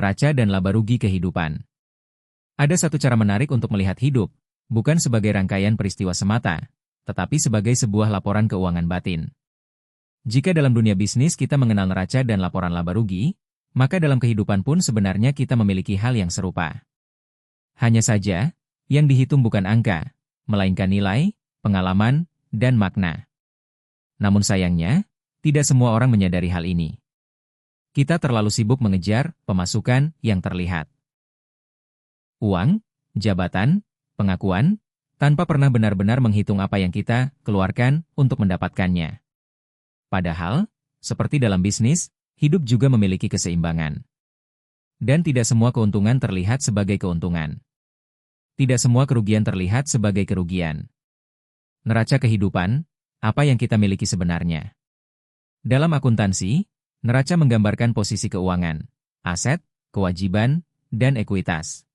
Raca dan laba rugi kehidupan. Ada satu cara menarik untuk melihat hidup, bukan sebagai rangkaian peristiwa semata, tetapi sebagai sebuah laporan keuangan batin. Jika dalam dunia bisnis kita mengenal neraca dan laporan laba rugi, maka dalam kehidupan pun sebenarnya kita memiliki hal yang serupa. Hanya saja, yang dihitung bukan angka, melainkan nilai, pengalaman, dan makna. Namun sayangnya, tidak semua orang menyadari hal ini. Kita terlalu sibuk mengejar pemasukan yang terlihat. Uang, jabatan, pengakuan, tanpa pernah benar-benar menghitung apa yang kita keluarkan untuk mendapatkannya. Padahal, seperti dalam bisnis, hidup juga memiliki keseimbangan. Dan tidak semua keuntungan terlihat sebagai keuntungan. Tidak semua kerugian terlihat sebagai kerugian. Neraca kehidupan, apa yang kita miliki sebenarnya. Dalam akuntansi, neraca menggambarkan posisi keuangan, aset, kewajiban, dan ekuitas.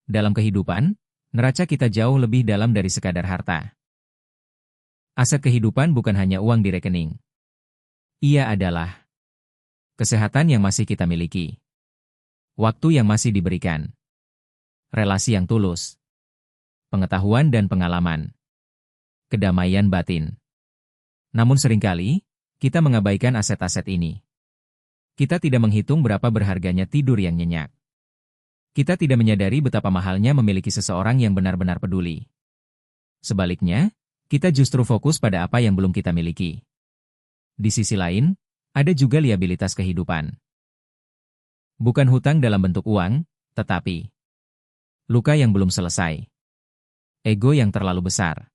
Dalam kehidupan, neraca kita jauh lebih dalam dari sekadar harta. Aset kehidupan bukan hanya uang di rekening. Ia adalah kesehatan yang masih kita miliki, waktu yang masih diberikan, relasi yang tulus, pengetahuan dan pengalaman, kedamaian batin. Namun seringkali, kita mengabaikan aset-aset ini. Kita tidak menghitung berapa berharganya tidur yang nyenyak. Kita tidak menyadari betapa mahalnya memiliki seseorang yang benar-benar peduli. Sebaliknya, kita justru fokus pada apa yang belum kita miliki. Di sisi lain, ada juga liabilitas kehidupan. Bukan hutang dalam bentuk uang, tetapi luka yang belum selesai, ego yang terlalu besar,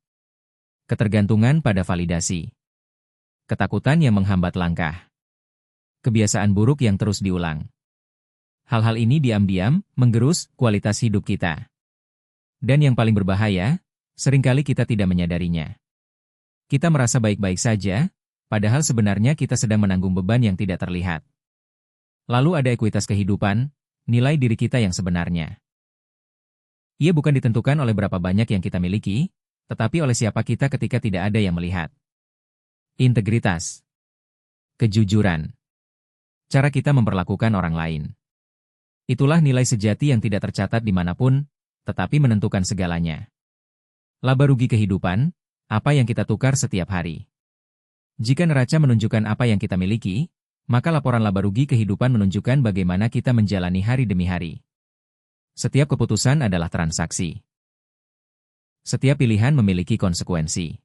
ketergantungan pada validasi, ketakutan yang menghambat langkah, kebiasaan buruk yang terus diulang. Hal-hal ini diam-diam menggerus kualitas hidup kita. Dan yang paling berbahaya, seringkali kita tidak menyadarinya. Kita merasa baik-baik saja, padahal sebenarnya kita sedang menanggung beban yang tidak terlihat. Lalu ada ekuitas kehidupan, nilai diri kita yang sebenarnya. Ia bukan ditentukan oleh berapa banyak yang kita miliki, tetapi oleh siapa kita ketika tidak ada yang melihat. Integritas, kejujuran, cara kita memperlakukan orang lain. Itulah nilai sejati yang tidak tercatat dimanapun, tetapi menentukan segalanya. Laba rugi kehidupan, apa yang kita tukar setiap hari. Jika neraca menunjukkan apa yang kita miliki, maka laporan laba rugi kehidupan menunjukkan bagaimana kita menjalani hari demi hari. Setiap keputusan adalah transaksi. Setiap pilihan memiliki konsekuensi.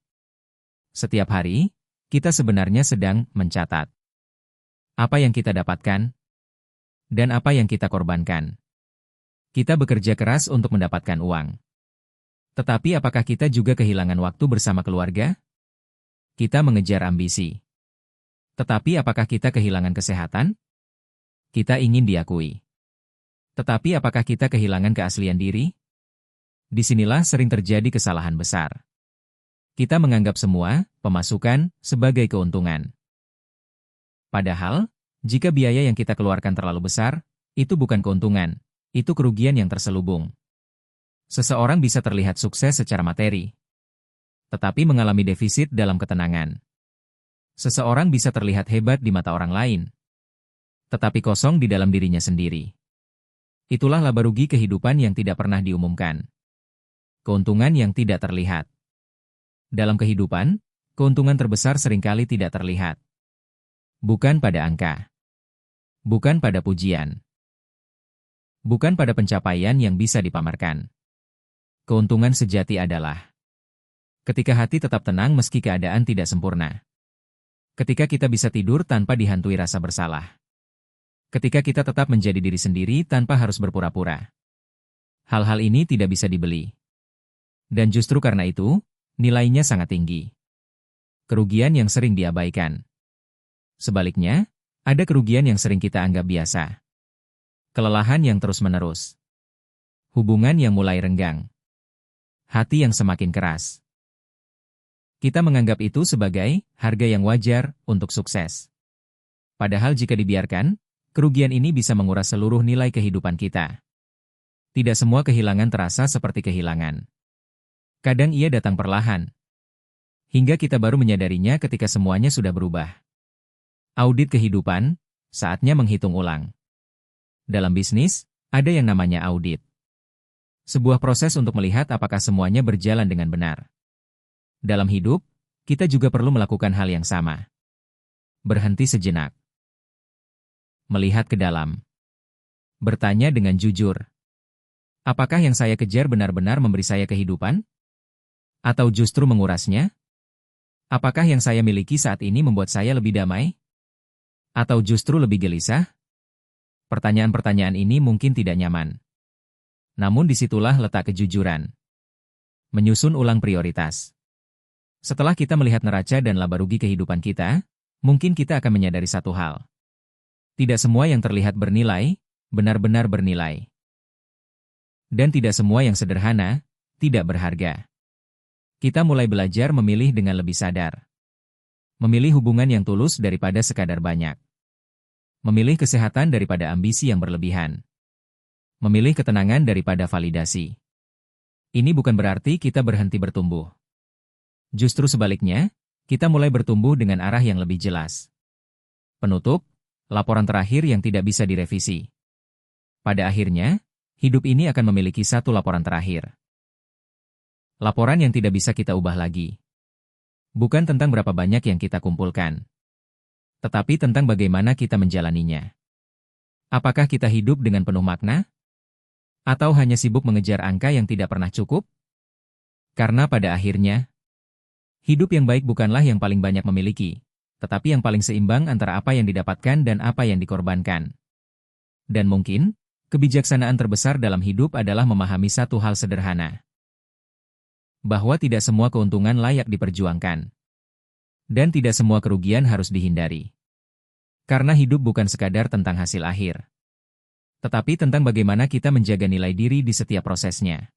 Setiap hari, kita sebenarnya sedang mencatat apa yang kita dapatkan dan apa yang kita korbankan. Kita bekerja keras untuk mendapatkan uang. Tetapi apakah kita juga kehilangan waktu bersama keluarga? Kita mengejar ambisi. Tetapi apakah kita kehilangan kesehatan? Kita ingin diakui. Tetapi apakah kita kehilangan keaslian diri? Disinilah sering terjadi kesalahan besar. Kita menganggap semua pemasukan sebagai keuntungan. Padahal, jika biaya yang kita keluarkan terlalu besar, itu bukan keuntungan, itu kerugian yang terselubung. Seseorang bisa terlihat sukses secara materi, tetapi mengalami defisit dalam ketenangan. Seseorang bisa terlihat hebat di mata orang lain, tetapi kosong di dalam dirinya sendiri. Itulah laba rugi kehidupan yang tidak pernah diumumkan. Keuntungan yang tidak terlihat. Dalam kehidupan, keuntungan terbesar seringkali tidak terlihat. Bukan pada angka. Bukan pada pujian. Bukan pada pencapaian yang bisa dipamerkan. Keuntungan sejati adalah ketika hati tetap tenang meski keadaan tidak sempurna. Ketika kita bisa tidur tanpa dihantui rasa bersalah. Ketika kita tetap menjadi diri sendiri tanpa harus berpura-pura. Hal-hal ini tidak bisa dibeli. Dan justru karena itu, nilainya sangat tinggi. Kerugian yang sering diabaikan. Sebaliknya, ada kerugian yang sering kita anggap biasa. Kelelahan yang terus-menerus. Hubungan yang mulai renggang. Hati yang semakin keras. Kita menganggap itu sebagai harga yang wajar untuk sukses. Padahal jika dibiarkan, kerugian ini bisa menguras seluruh nilai kehidupan kita. Tidak semua kehilangan terasa seperti kehilangan. Kadang ia datang perlahan. Hingga kita baru menyadarinya ketika semuanya sudah berubah. Audit kehidupan, saatnya menghitung ulang. Dalam bisnis, ada yang namanya audit. Sebuah proses untuk melihat apakah semuanya berjalan dengan benar. Dalam hidup, kita juga perlu melakukan hal yang sama. Berhenti sejenak. Melihat ke dalam. Bertanya dengan jujur. Apakah yang saya kejar benar-benar memberi saya kehidupan? Atau justru mengurasnya? Apakah yang saya miliki saat ini membuat saya lebih damai? Atau justru lebih gelisah? Pertanyaan-pertanyaan ini mungkin tidak nyaman. Namun disitulah letak kejujuran. Menyusun ulang prioritas. Setelah kita melihat neraca dan laba rugi kehidupan kita, mungkin kita akan menyadari satu hal. Tidak semua yang terlihat bernilai, benar-benar bernilai. Dan tidak semua yang sederhana, tidak berharga. Kita mulai belajar memilih dengan lebih sadar. Memilih hubungan yang tulus daripada sekadar banyak. Memilih kesehatan daripada ambisi yang berlebihan. Memilih ketenangan daripada validasi. Ini bukan berarti kita berhenti bertumbuh. Justru sebaliknya, kita mulai bertumbuh dengan arah yang lebih jelas. Penutup, laporan terakhir yang tidak bisa direvisi. Pada akhirnya, hidup ini akan memiliki satu laporan terakhir. Laporan yang tidak bisa kita ubah lagi. Bukan tentang berapa banyak yang kita kumpulkan, tetapi tentang bagaimana kita menjalaninya. Apakah kita hidup dengan penuh makna? Atau hanya sibuk mengejar angka yang tidak pernah cukup? Karena pada akhirnya, hidup yang baik bukanlah yang paling banyak memiliki, tetapi yang paling seimbang antara apa yang didapatkan dan apa yang dikorbankan. Dan mungkin, kebijaksanaan terbesar dalam hidup adalah memahami satu hal sederhana. Bahwa tidak semua keuntungan layak diperjuangkan. Dan tidak semua kerugian harus dihindari. Karena hidup bukan sekadar tentang hasil akhir. Tetapi tentang bagaimana kita menjaga nilai diri di setiap prosesnya.